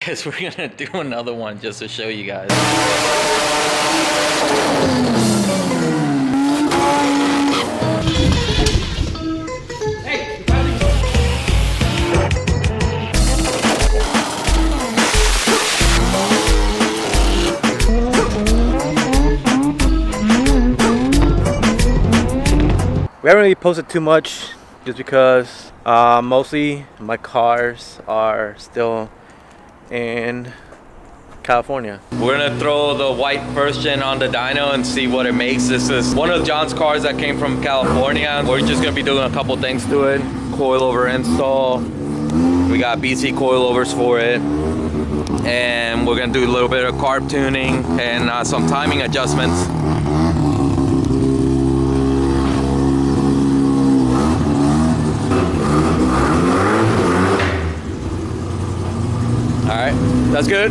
guess we're gonna do another one just to show you guys. We haven't really posted too much just because mostly my cars are still in California. We're gonna throw the white first gen on the dyno and see what it makes. This is one of John's cars that came from California. We're just gonna be doing a couple things to it. Coilover install. We got BC coilovers for it. And we're gonna do a little bit of carb tuning and some timing adjustments. All right, that's good.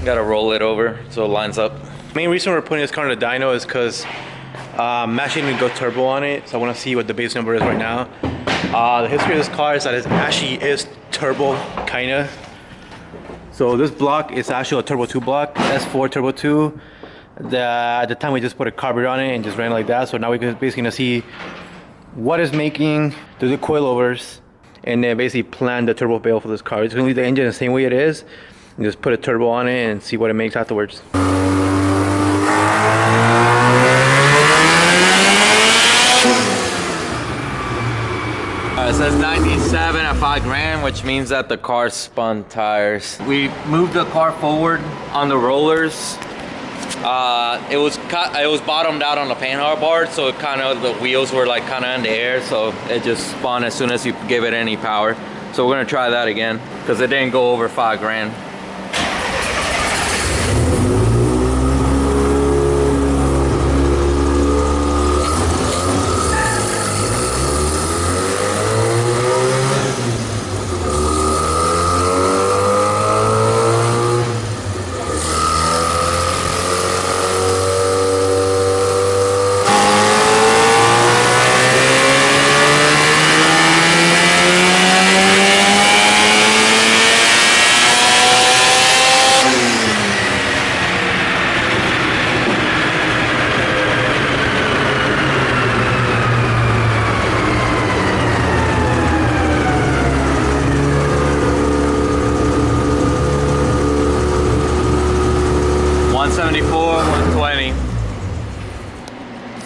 Gotta roll it over so it lines up. The main reason we're putting this car in the dyno is because I'm actually gonna go turbo on it, so I want to see what the base number is right now. The history of this car is that it actually is turbo, kinda. So this block is actually a turbo 2 block, S4 turbo 2. At the time we just put a carburetor on it and just ran like that. So now we're basically gonna see what it's making, do the coilovers, and then basically plan the turbo bale for this car. It's gonna leave the engine the same way it is, and just put a turbo on it and see what it makes afterwards. It says 97 at 5 grand, which means that the car spun tires. We moved the car forward on the rollers. It was bottomed out on the panhard bar, so the wheels were like kind of in the air, so it just spun as soon as you give it any power. So we're gonna try that again because it didn't go over 5 grand.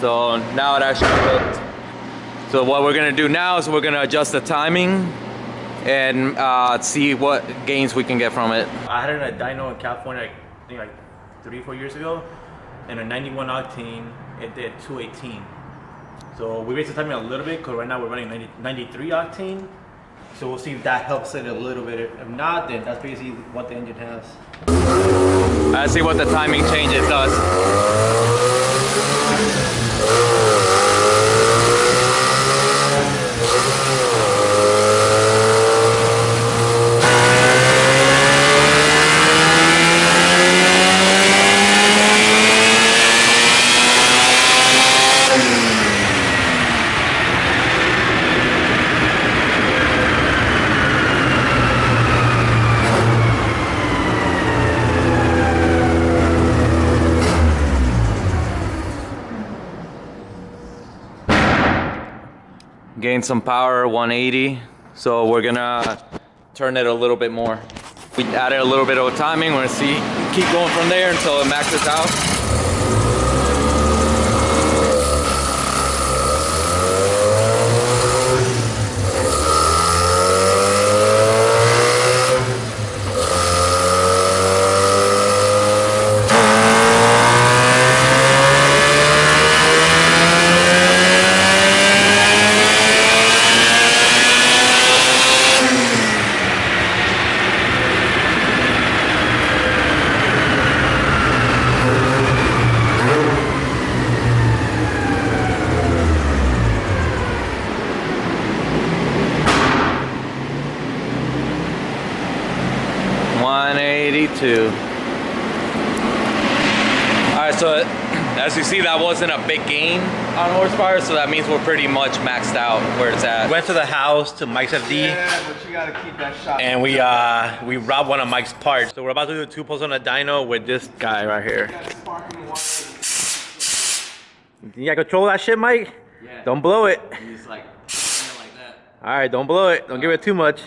So now it actually cooked. So what we're gonna do now is we're gonna adjust the timing and see what gains we can get from it. I had it in a dyno in California, I think like 3 or 4 years ago, and a 91 octane, it did 218. So we raised the timing a little bit because right now we're running 93 octane. So we'll see if that helps it a little bit. If not, then that's basically what the engine has. Let's see what the timing change it does. Gain some power, 180. So we're gonna turn it a little bit more. We added a little bit of timing. We're gonna keep going from there until it maxes out. 182. Alright, so as you see, that wasn't a big gain on horsepower, so that means we're pretty much maxed out where it's at. Went to the house to Mike's FD. Yeah, but you gotta keep that shot. And we robbed one of Mike's parts. So we're about to do 2 pulls on a dyno with this guy right here. You got control of that shit, Mike? Yeah. Don't blow it. You just like that. Alright, don't blow it. Don't give it too much.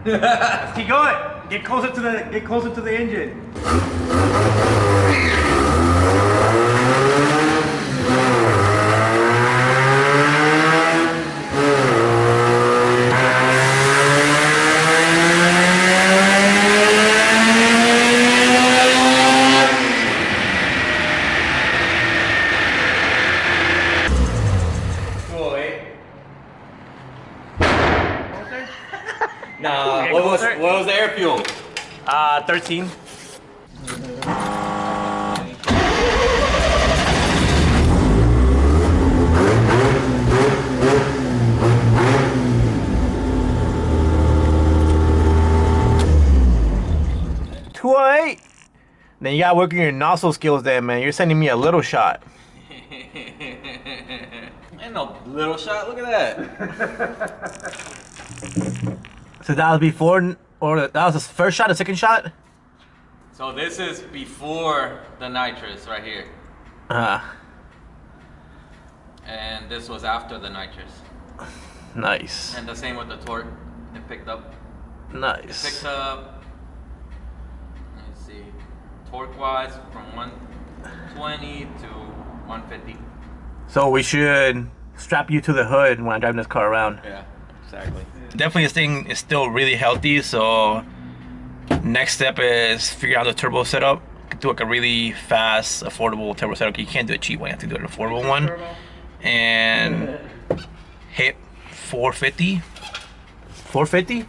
Let's keep going. Get closer to the engine. Nah, what was the air fuel? 13. $208. Then you gotta work on your nozzle skills there, man. You're sending me a little shot. Ain't no little shot, look at that. So that was before, or that was the first shot, the second shot? So this is before the nitrous right here. And this was after the nitrous. Nice. And the same with the torque. It picked up. Nice. It picked up, let me see, torque wise from 120 to 150. So we should strap you to the hood when I'm driving this car around. Yeah, exactly. Definitely this thing is still really healthy, so next step is figure out the turbo setup. Do like a really fast, affordable turbo setup. You can't do a cheap one, you have to do an affordable one. And hit 450. 450?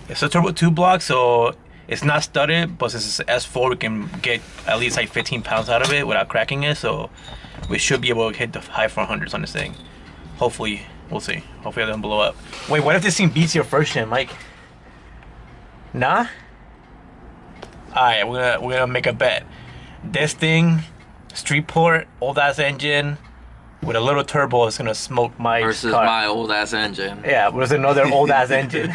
It's a turbo 2 block, so it's not studded, but since it's S4, we can get at least like 15 pounds out of it without cracking it, so we should be able to hit the high 400s on this thing. Hopefully. We'll see. Hopefully it doesn't blow up. Wait, what if this thing beats your first gen, Mike? Nah? Alright, we're gonna make a bet. This thing, street port, old ass engine, with a little turbo is gonna smoke Mike's versus car. my old ass engine. Yeah, versus another old ass engine.